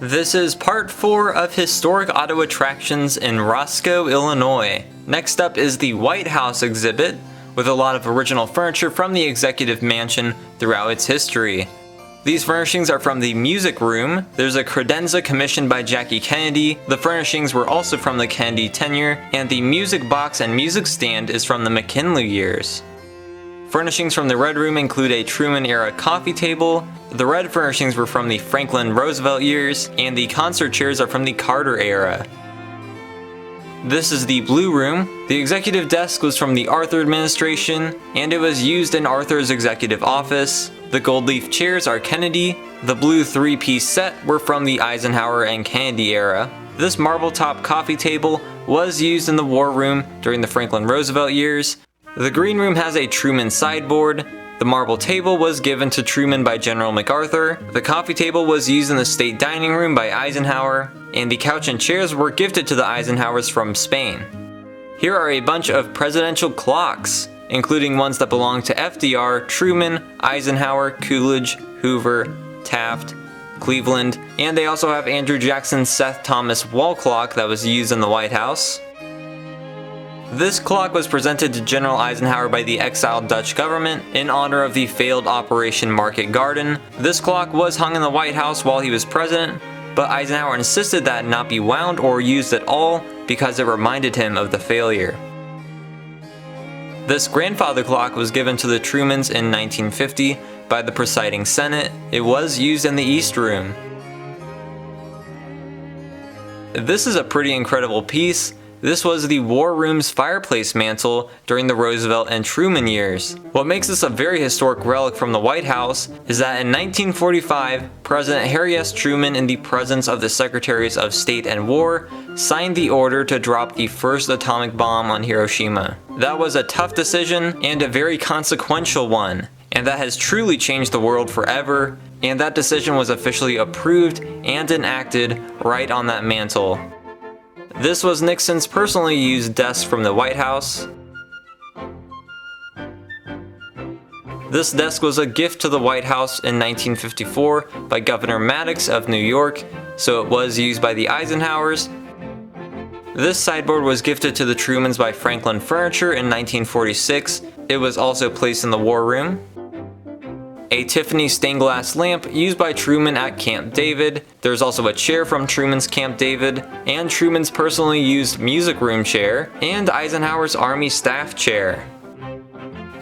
This is part 4 of historic auto attractions in Roscoe, Illinois. Next up is the White House exhibit, with a lot of original furniture from the executive mansion throughout its history. These furnishings are from the music room. There's a credenza commissioned by Jackie Kennedy. The furnishings were also from the Kennedy tenure, and the music box and music stand is from the McKinley years. Furnishings from the Red Room include a Truman-era coffee table. The red furnishings were from the Franklin Roosevelt years, and the concert chairs are from the Carter era. This is the Blue Room. The executive desk was from the Arthur administration, and it was used in Arthur's executive office. The gold leaf chairs are Kennedy. The blue three-piece set were from the Eisenhower and Kennedy era. This marble-top coffee table was used in the War Room during the Franklin Roosevelt years. The Green Room has a Truman sideboard. The marble table was given to Truman by General MacArthur. The coffee table was used in the State Dining Room by Eisenhower, and the couch and chairs were gifted to the Eisenhowers from Spain. Here are a bunch of presidential clocks, including ones that belong to FDR, Truman, Eisenhower, Coolidge, Hoover, Taft, Cleveland, and they also have Andrew Jackson's Seth Thomas wall clock that was used in the White House. This clock was presented to General Eisenhower by the exiled Dutch government in honor of the failed Operation Market Garden. This clock was hung in the White House while he was president, but Eisenhower insisted that it not be wound or used at all because it reminded him of the failure. This grandfather clock was given to the Trumans in 1950 by the presiding Senate. It was used in the East Room. This is a pretty incredible piece. This was the War Room's fireplace mantle during the Roosevelt and Truman years. What makes this a very historic relic from the White House is that in 1945, President Harry S. Truman, in the presence of the Secretaries of State and War, signed the order to drop the first atomic bomb on Hiroshima. That was a tough decision and a very consequential one, and that has truly changed the world forever, and that decision was officially approved and enacted right on that mantle. This was Nixon's personally used desk from the White House. This desk was a gift to the White House in 1954 by Governor Maddox of New York, so it was used by the Eisenhowers. This sideboard was gifted to the Trumans by Franklin Furniture in 1946. It was also placed in the War Room. A Tiffany stained glass lamp used by Truman at Camp David. There's also a chair from Truman's Camp David, and Truman's personally used music room chair, and Eisenhower's Army staff chair.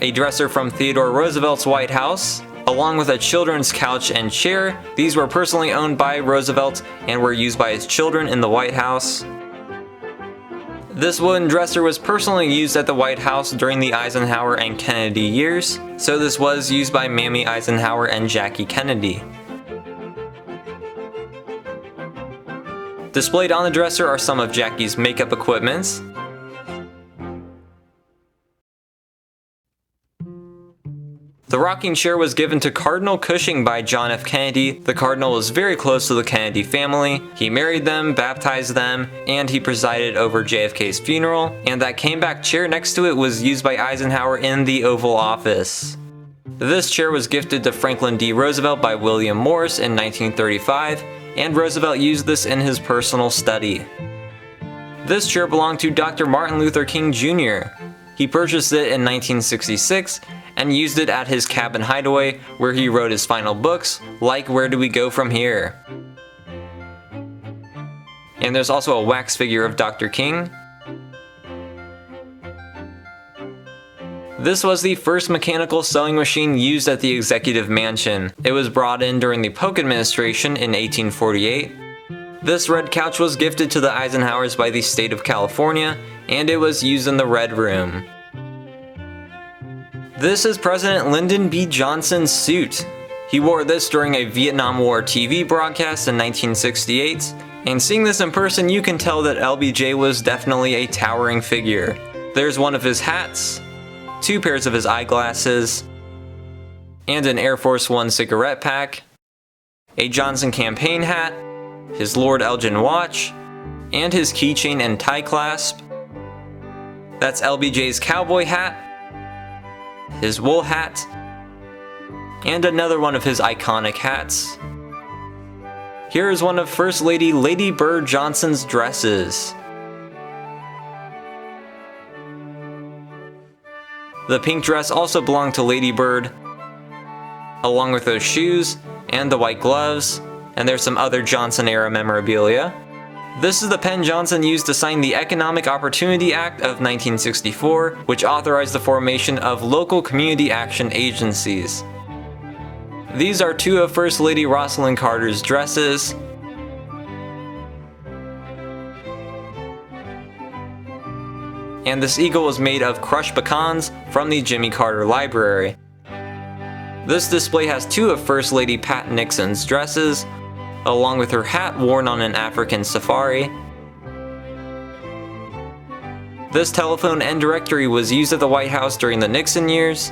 A dresser from Theodore Roosevelt's White House, along with a children's couch and chair. These were personally owned by Roosevelt and were used by his children in the White House. This wooden dresser was personally used at the White House during the Eisenhower and Kennedy years, so this was used by Mammy Eisenhower and Jackie Kennedy. Displayed on the dresser are some of Jackie's makeup equipment. The rocking chair was given to Cardinal Cushing by John F. Kennedy. The Cardinal was very close to the Kennedy family. He married them, baptized them, and he presided over JFK's funeral. And that caneback chair next to it was used by Eisenhower in the Oval Office. This chair was gifted to Franklin D. Roosevelt by William Morris in 1935, and Roosevelt used this in his personal study. This chair belonged to Dr. Martin Luther King Jr. He purchased it in 1966 and used it at his cabin hideaway where he wrote his final books, like Where Do We Go From Here? And there's also a wax figure of Dr. King. This was the first mechanical sewing machine used at the executive mansion. It was brought in during the Polk administration in 1848. This red couch was gifted to the Eisenhowers by the state of California, and it was used in the Red Room. This is President Lyndon B. Johnson's suit. He wore this during a Vietnam War TV broadcast in 1968, and seeing this in person you can tell that LBJ was definitely a towering figure. There's one of his hats, 2 pairs of his eyeglasses, and an Air Force One cigarette pack, a Johnson campaign hat, his Lord Elgin watch, and his keychain and tie clasp. That's LBJ's cowboy hat, his wool hat, and another one of his iconic hats. Here is one of First Lady Lady Bird Johnson's dresses. The pink dress also belonged to Lady Bird, along with those shoes and the white gloves, and there's some other Johnson era memorabilia. This is the pen Johnson used to sign the Economic Opportunity Act of 1964, which authorized the formation of local community action agencies. These are two of First Lady Rosalind Carter's dresses. And this eagle was made of crushed pecans from the Jimmy Carter Library. This display has two of First Lady Pat Nixon's dresses, along with her hat worn on an African safari. This telephone and directory was used at the White House during the Nixon years.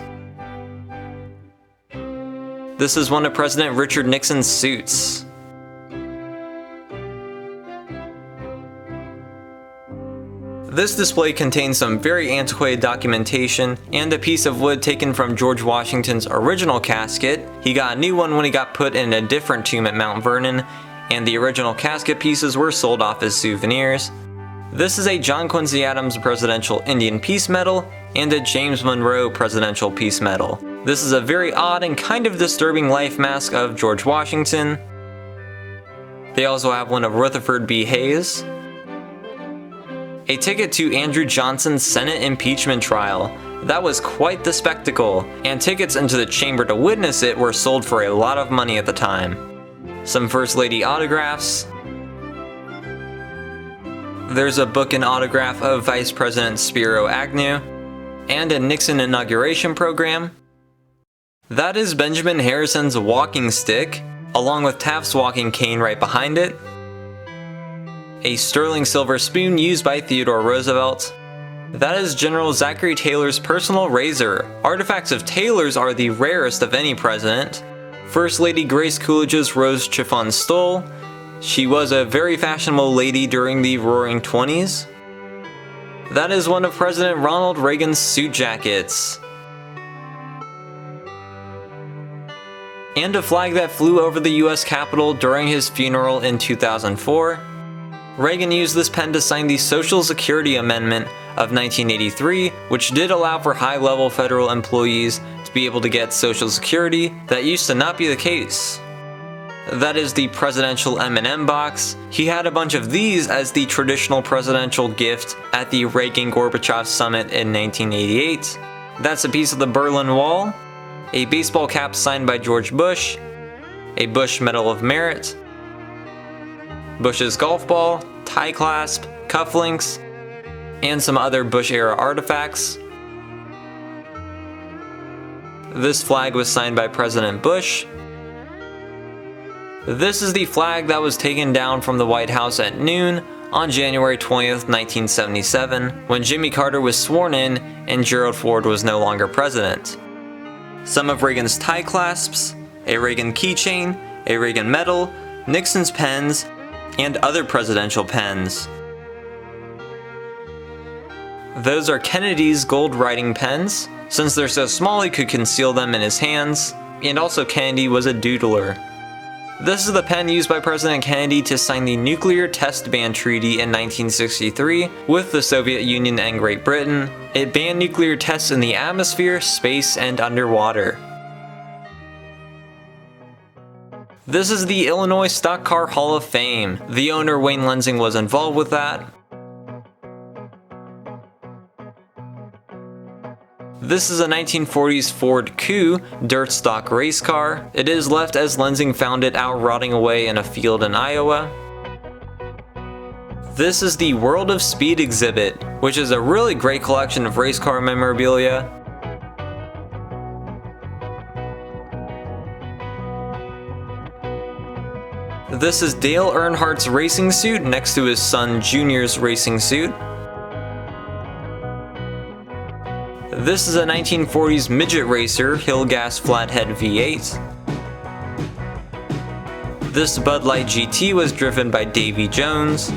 This is one of President Richard Nixon's suits. This display contains some very antiquated documentation and a piece of wood taken from George Washington's original casket. He got a new one when he got put in a different tomb at Mount Vernon, and the original casket pieces were sold off as souvenirs. This is a John Quincy Adams Presidential Indian Peace Medal and a James Monroe Presidential Peace Medal. This is a very odd and kind of disturbing life mask of George Washington. They also have one of Rutherford B. Hayes. A ticket to Andrew Johnson's Senate impeachment trial. That was quite the spectacle, and tickets into the chamber to witness it were sold for a lot of money at the time. Some First Lady autographs. There's a book and autograph of Vice President Spiro Agnew, and a Nixon inauguration program. That is Benjamin Harrison's walking stick, along with Taft's walking cane right behind it. A sterling silver spoon used by Theodore Roosevelt. That is General Zachary Taylor's personal razor. Artifacts of Taylor's are the rarest of any president. First Lady Grace Coolidge's rose chiffon stole. She was a very fashionable lady during the Roaring '20s. That is one of President Ronald Reagan's suit jackets. And a flag that flew over the US Capitol during his funeral in 2004. Reagan used this pen to sign the Social Security Amendment of 1983, which did allow for high-level federal employees to be able to get Social Security. That used to not be the case. That is the presidential M&M box. He had a bunch of these as the traditional presidential gift at the Reagan-Gorbachev summit in 1988. That's a piece of the Berlin Wall, a baseball cap signed by George Bush, a Bush Medal of Merit, Bush's golf ball, tie clasp, cufflinks, and some other Bush-era artifacts. This flag was signed by President Bush. This is the flag that was taken down from the White House at noon on January 20th, 1977, when Jimmy Carter was sworn in and Gerald Ford was no longer president. Some of Reagan's tie clasps, a Reagan keychain, a Reagan medal, Nixon's pens, and other presidential pens. Those are Kennedy's gold writing pens. Since they're so small, he could conceal them in his hands, and also Kennedy was a doodler. This is the pen used by President Kennedy to sign the Nuclear Test Ban Treaty in 1963 with the Soviet Union and Great Britain. It banned nuclear tests in the atmosphere, space, and underwater. This is the Illinois Stock Car Hall of Fame. The owner, Wayne Lensing, was involved with that. This is a 1940s Ford Coup dirt stock race car. It is left as Lensing found it out rotting away in a field in Iowa. This is the World of Speed exhibit, which is a really great collection of race car memorabilia. This is Dale Earnhardt's racing suit next to his son Junior's racing suit. This is a 1940s midget racer Hill Gas Flathead V8. This Bud Light GT was driven by Davy Jones.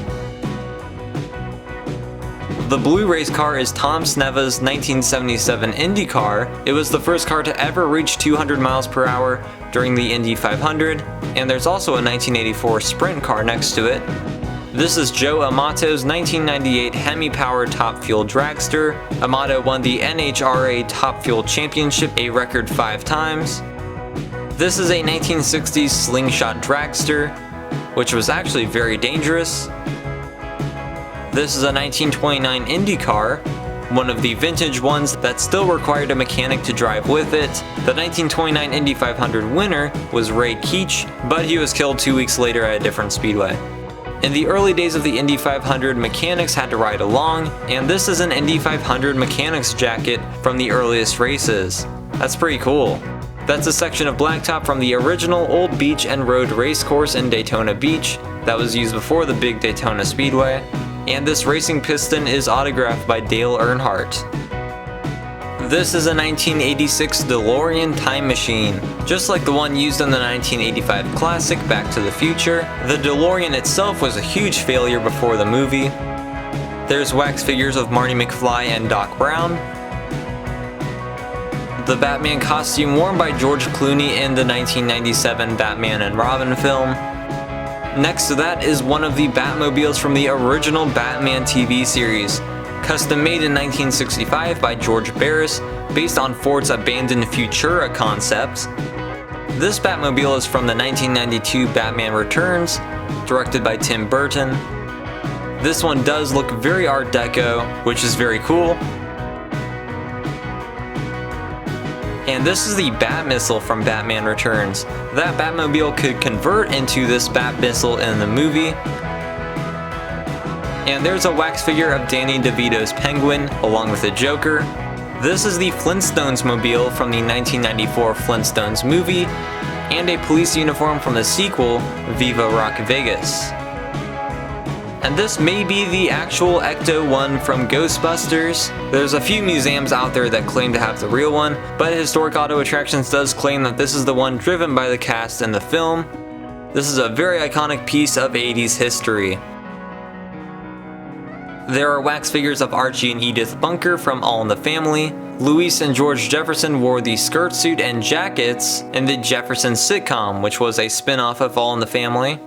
The The blue race car is Tom Sneva's 1977 Indy Car. It was the first car to ever reach 200 miles per hour during the Indy 500, and there's also a 1984 sprint car next to it. This is Joe Amato's 1998 Hemi-powered Top Fuel Dragster. Amato won the NHRA Top Fuel Championship a record 5 times. This is a 1960s slingshot dragster, which was actually very dangerous. This is a 1929 Indy Car, one of the vintage ones that still required a mechanic to drive with it. The 1929 Indy 500 winner was Ray Keech, but he was killed 2 weeks later at a different speedway. In the early days of the Indy 500, mechanics had to ride along, and this is an Indy 500 mechanics jacket from the earliest races. That's pretty cool. That's a section of blacktop from the original Old Beach and Road racecourse in Daytona Beach that was used before the big Daytona Speedway. And this racing piston is autographed by Dale Earnhardt. This is a 1986 DeLorean time machine. Just like the one used in the 1985 classic Back to the Future, the DeLorean itself was a huge failure before the movie. There's wax figures of Marty McFly and Doc Brown. The Batman costume worn by George Clooney in the 1997 Batman and Robin film. Next to that is one of the Batmobiles from the original Batman TV series, custom made in 1965 by George Barris, based on Ford's abandoned Futura concept. This Batmobile is from the 1992 Batman Returns, directed by Tim Burton. This one does look very Art Deco, which is very cool. And this is the Bat Missile from Batman Returns. That Batmobile could convert into this Bat Missile in the movie. And there's a wax figure of Danny DeVito's Penguin, along with the Joker. This is the Flintstones mobile from the 1994 Flintstones movie, and a police uniform from the sequel, Viva Rock Vegas. And this may be the actual Ecto-1 from Ghostbusters. There's a few museums out there that claim to have the real one, but Historic Auto Attractions does claim that this is the one driven by the cast in the film. This is a very iconic piece of 80s history. There are wax figures of Archie and Edith Bunker from All in the Family. Louise and George Jefferson wore the skirt suit and jackets in the Jefferson sitcom, which was a spin-off of All in the Family.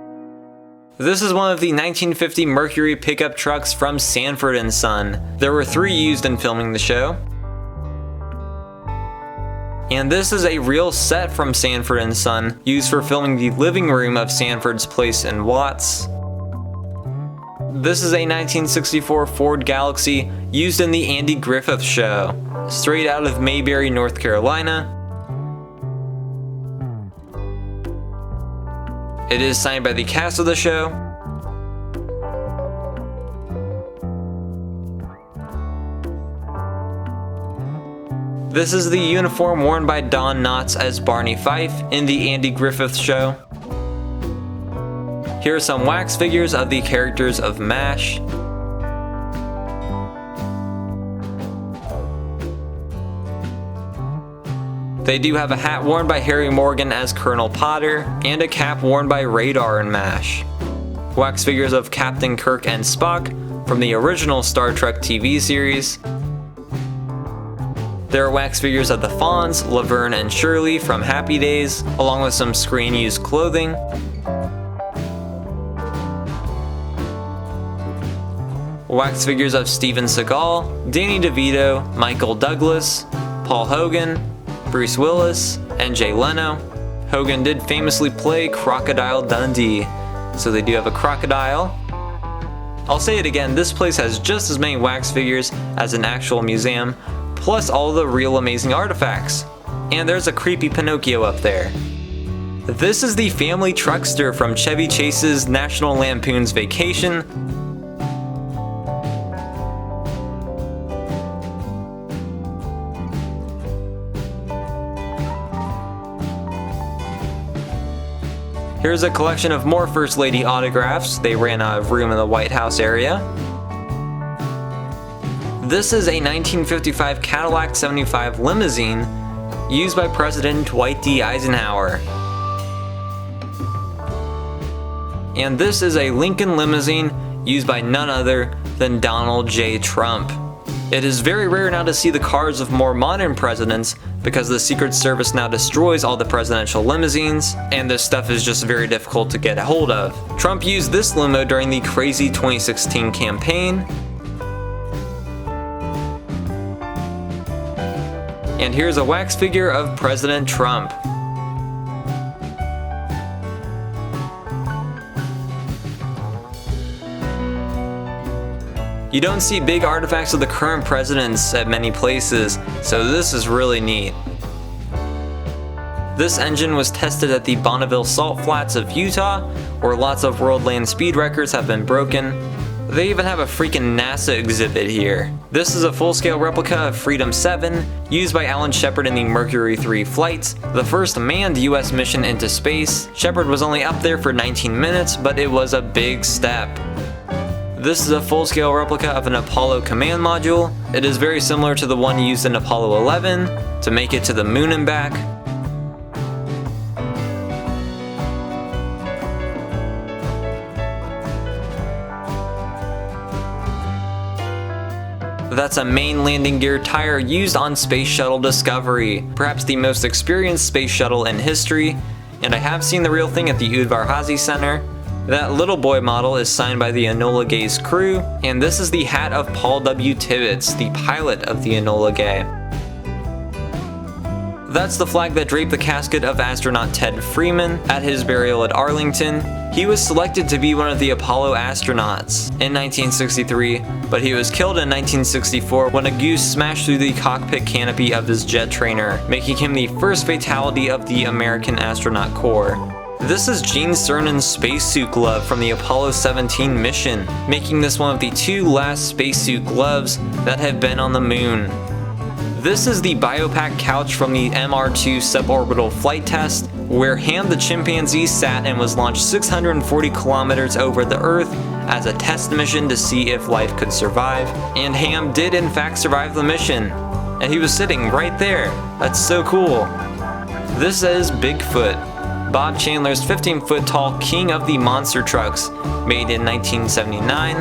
This is one of the 1950 Mercury pickup trucks from Sanford & Son. There were 3 used in filming the show. And this is a real set from Sanford & Son, used for filming the living room of Sanford's place in Watts. This is a 1964 Ford Galaxie used in the Andy Griffith Show, straight out of Mayberry, North Carolina. It is signed by the cast of the show. This is the uniform worn by Don Knotts as Barney Fife in the Andy Griffith Show. Here are some wax figures of the characters of MASH. They do have a hat worn by Harry Morgan as Colonel Potter, and a cap worn by Radar in MASH. Wax figures of Captain Kirk and Spock from the original Star Trek TV series. There are wax figures of the Fonz, Laverne and Shirley from Happy Days, along with some screen-used clothing. Wax figures of Steven Seagal, Danny DeVito, Michael Douglas, Paul Hogan, Bruce Willis, and Jay Leno. Hogan did famously play Crocodile Dundee, so they do have a crocodile. I'll say it again, this place has just as many wax figures as an actual museum, plus all the real amazing artifacts. And there's a creepy Pinocchio up there. This is the family Truckster from Chevy Chase's National Lampoon's Vacation. Here's a collection of more First Lady autographs. They ran out of room in the White House area. This is a 1955 Cadillac 75 limousine used by President Dwight D. Eisenhower. And this is a Lincoln limousine used by none other than Donald J. Trump. It is very rare now to see the cars of more modern presidents because the Secret Service now destroys all the presidential limousines, and this stuff is just very difficult to get a hold of. Trump used this limo during the crazy 2016 campaign. And here's a wax figure of President Trump. You don't see big artifacts of the current presidents at many places, so this is really neat. This engine was tested at the Bonneville Salt Flats of Utah, where lots of world land speed records have been broken. They even have a freaking NASA exhibit here. This is a full-scale replica of Freedom 7, used by Alan Shepard in the Mercury 3 flights, the first manned US mission into space. Shepard was only up there for 19 minutes, but it was a big step. This is a full-scale replica of an Apollo command module. It is very similar to the one used in Apollo 11 to make it to the moon and back. That's a main landing gear tire used on Space Shuttle Discovery, perhaps the most experienced space shuttle in history, and I have seen the real thing at the Udvar Hazy Center. That little boy model is signed by the Enola Gay's crew, and this is the hat of Paul W. Tibbets, the pilot of the Enola Gay. That's the flag that draped the casket of astronaut Ted Freeman at his burial at Arlington. He was selected to be one of the Apollo astronauts in 1963, but he was killed in 1964 when a goose smashed through the cockpit canopy of his jet trainer, making him the first fatality of the American Astronaut Corps. This is Gene Cernan's spacesuit glove from the Apollo 17 mission, making this one of the 2 last spacesuit gloves that have been on the moon. This is the biopack couch from the MR2 suborbital flight test, where Ham the chimpanzee sat and was launched 640 kilometers over the Earth as a test mission to see if life could survive, and Ham did in fact survive the mission, and he was sitting right there. That's so cool. This is Bigfoot, Bob Chandler's 15-foot tall king of the monster trucks, made in 1979.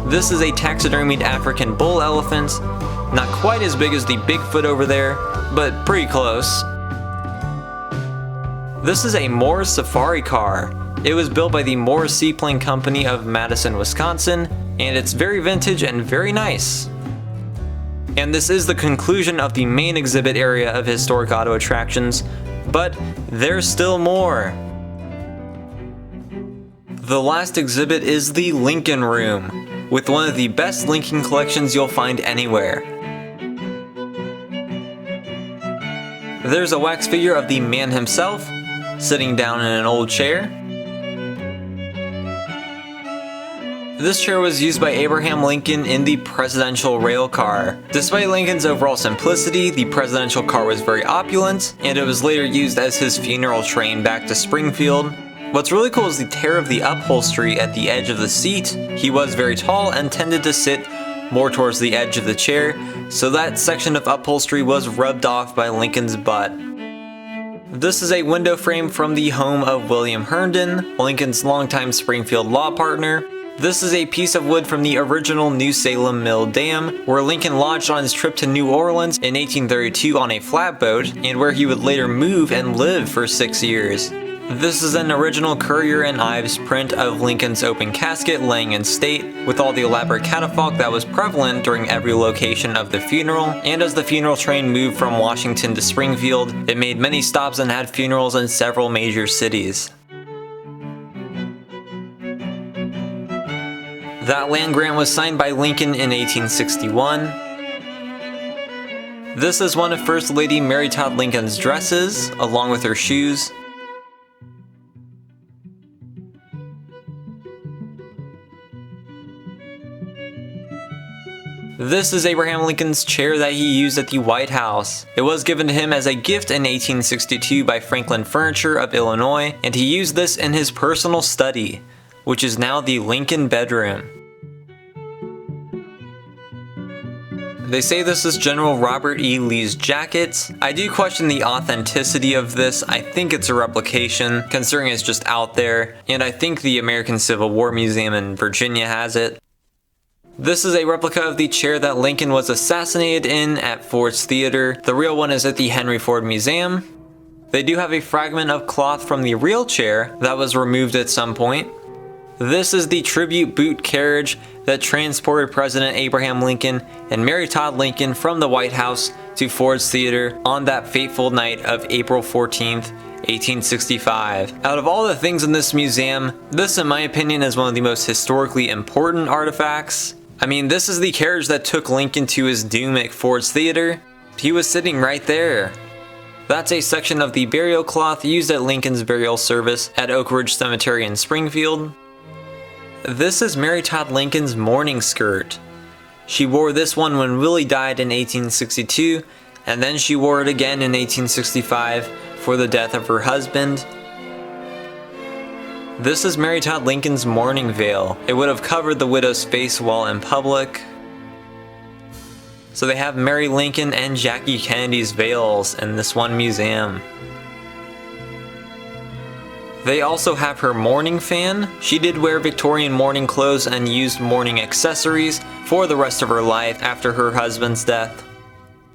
This is a taxidermied African bull elephant, not quite as big as the Bigfoot over there, but pretty close. This is a Morris safari car. It was built by the Morris Seaplane Company of Madison, Wisconsin, and it's very vintage and very nice. And this is the conclusion of the main exhibit area of historic auto attractions, but there's still more. The last exhibit is the Lincoln Room, with one of the best Lincoln collections you'll find anywhere. There's a wax figure of the man himself, sitting down in an old chair. This chair was used by Abraham Lincoln in the presidential rail car. Despite Lincoln's overall simplicity, the presidential car was very opulent, and it was later used as his funeral train back to Springfield. What's really cool is the tear of the upholstery at the edge of the seat. He was very tall and tended to sit more towards the edge of the chair, so that section of upholstery was rubbed off by Lincoln's butt. This is a window frame from the home of William Herndon, Lincoln's longtime Springfield law partner. This is a piece of wood from the original New Salem Mill Dam, where Lincoln lodged on his trip to New Orleans in 1832 on a flatboat, and where he would later move and live for 6 years. This is an original Currier and Ives print of Lincoln's open casket laying in state, with all the elaborate catafalque that was prevalent during every location of the funeral, and as the funeral train moved from Washington to Springfield, it made many stops and had funerals in several major cities. That land grant was signed by Lincoln in 1861. This is one of First Lady Mary Todd Lincoln's dresses, along with her shoes. This is Abraham Lincoln's chair that he used at the White House. It was given to him as a gift in 1862 by Franklin Furniture of Illinois, and he used this in his personal study, which is now the Lincoln bedroom. They say this is General Robert E. Lee's jacket. I do question the authenticity of this. I think it's a replication, considering it's just out there, and I think the American Civil War Museum in Virginia has it. This is a replica of the chair that Lincoln was assassinated in at Ford's Theater. The real one is at the Henry Ford Museum. They do have a fragment of cloth from the real chair that was removed at some point. This is the tribute boot carriage that transported President Abraham Lincoln and Mary Todd Lincoln from the White House to Ford's Theater on that fateful night of April 14th, 1865. Out of all the things in this museum, this in my opinion is one of the most historically important artifacts. I mean, this is the carriage that took Lincoln to his doom at Ford's Theater. He was sitting right there. That's a section of the burial cloth used at Lincoln's burial service at Oak Ridge Cemetery in Springfield. This is Mary Todd Lincoln's mourning skirt. She wore this one when Willie died in 1862, and then she wore it again in 1865 for the death of her husband. This is Mary Todd Lincoln's mourning veil. It would have covered the widow's face while in public. So they have Mary Lincoln and Jackie Kennedy's veils in this one museum. They also have her mourning fan. She did wear Victorian mourning clothes and used mourning accessories for the rest of her life after her husband's death.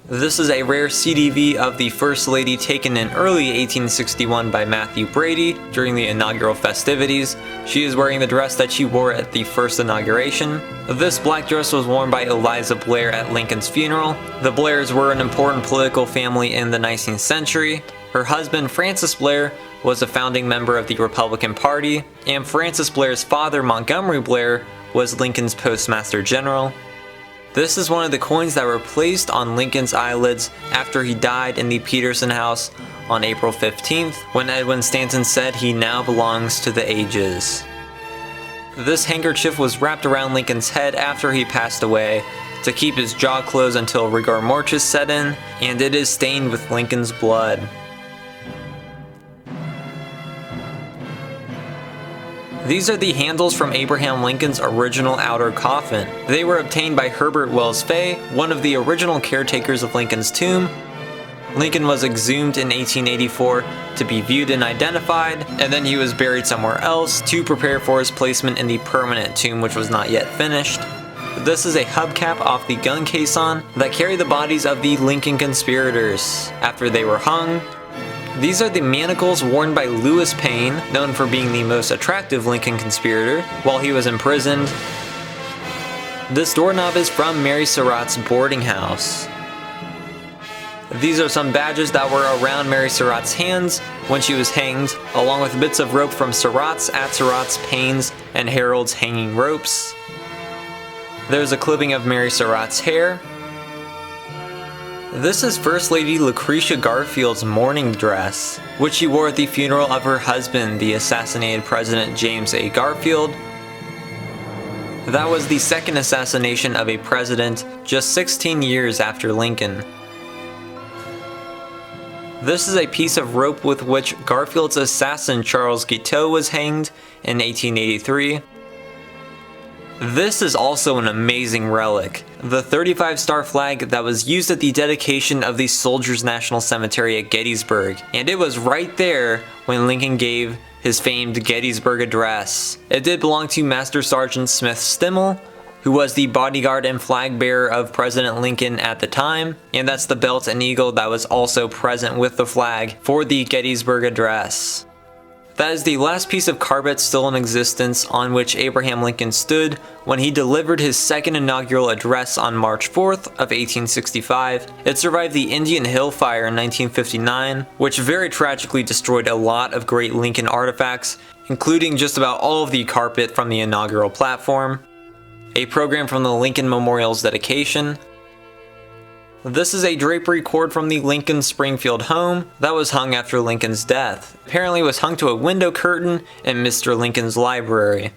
This is a rare CDV of the First Lady taken in early 1861 by Matthew Brady during the inaugural festivities. She is wearing the dress that she wore at the first inauguration. This black dress was worn by Eliza Blair at Lincoln's funeral. The Blairs were an important political family in the 19th century. Her husband, Francis Blair, was a founding member of the Republican Party, and Francis Blair's father, Montgomery Blair, was Lincoln's Postmaster General. This is one of the coins that were placed on Lincoln's eyelids after he died in the Peterson House on April 15th, when Edwin Stanton said he now belongs to the ages. This handkerchief was wrapped around Lincoln's head after he passed away to keep his jaw closed until rigor mortis set in, and it is stained with Lincoln's blood. These are the handles from Abraham Lincoln's original outer coffin. They were obtained by Herbert Wells Fay, one of the original caretakers of Lincoln's tomb. Lincoln was exhumed in 1884 to be viewed and identified, and then he was buried somewhere else to prepare for his placement in the permanent tomb, which was not yet finished. This is a hubcap off the gun caisson that carried the bodies of the Lincoln conspirators after they were hung. These are the manacles worn by Lewis Payne, known for being the most attractive Lincoln conspirator, while he was imprisoned. This doorknob is from Mary Surratt's boarding house. These are some badges that were around Mary Surratt's hands when she was hanged, along with bits of rope from Surratt's, Atzerott's, Payne's, and Harold's hanging ropes. There's a clipping of Mary Surratt's hair. This is First Lady Lucretia Garfield's mourning dress, which she wore at the funeral of her husband, the assassinated President James A. Garfield. That was the second assassination of a president just 16 years after Lincoln. This is a piece of rope with which Garfield's assassin Charles Guiteau was hanged in 1883. This is also an amazing relic, the 35-star flag that was used at the dedication of the Soldiers National Cemetery at Gettysburg, and it was right there when Lincoln gave his famed Gettysburg Address. It did belong to Master Sergeant Smith Stimmel, who was the bodyguard and flag bearer of President Lincoln at the time, and that's the belt and eagle that was also present with the flag for the Gettysburg Address. That is the last piece of carpet still in existence on which Abraham Lincoln stood when he delivered his second inaugural address on March 4th of 1865. It survived the Indian Hill Fire in 1959, which very tragically destroyed a lot of great Lincoln artifacts, including just about all of the carpet from the inaugural platform, a program from the Lincoln Memorial's dedication. This is a drapery cord from the Lincoln Springfield home that was hung after Lincoln's death. Apparently it was hung to a window curtain in Mr. Lincoln's library.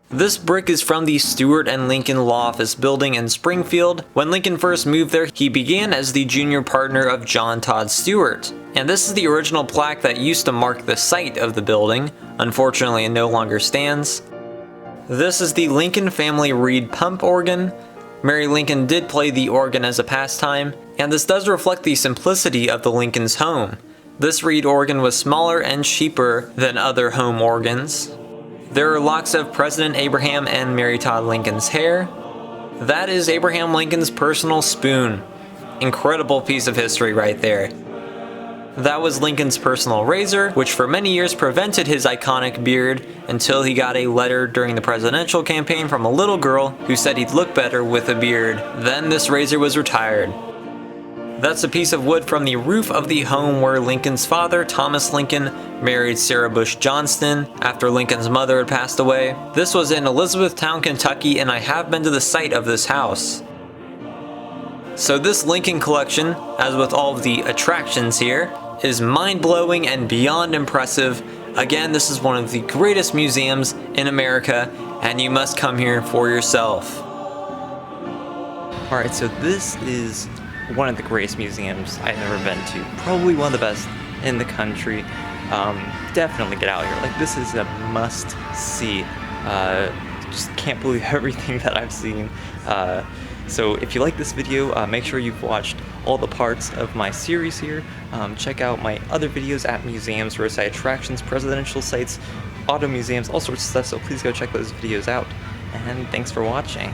This brick is from the Stewart and Lincoln Law Office building in Springfield. When Lincoln first moved there, he began as the junior partner of John Todd Stewart. And this is the original plaque that used to mark the site of the building. Unfortunately, it no longer stands. This is the Lincoln Family Reed pump organ. Mary Lincoln did play the organ as a pastime, and this does reflect the simplicity of the Lincoln's home. This reed organ was smaller and cheaper than other home organs. There are locks of President Abraham and Mary Todd Lincoln's hair. That is Abraham Lincoln's personal spoon. Incredible piece of history right there. That was Lincoln's personal razor, which for many years prevented his iconic beard until he got a letter during the presidential campaign from a little girl who said he'd look better with a beard. Then this razor was retired. That's a piece of wood from the roof of the home where Lincoln's father, Thomas Lincoln, married Sarah Bush Johnston after Lincoln's mother had passed away. This was in Elizabethtown, Kentucky, and I have been to the site of this house. So this Lincoln collection, as with all of the attractions here, is mind-blowing and beyond impressive. Again, this is one of the greatest museums in America, and you must come here for yourself. Alright, so this is one of the greatest museums I've ever been to. Probably one of the best in the country. Definitely get out here. Like, this is a must-see. Just can't believe everything that I've seen. So if you like this video, make sure you've watched all the parts of my series here. Check out my other videos at museums, roadside attractions, presidential sites, auto museums, all sorts of stuff, so please go check those videos out. And thanks for watching.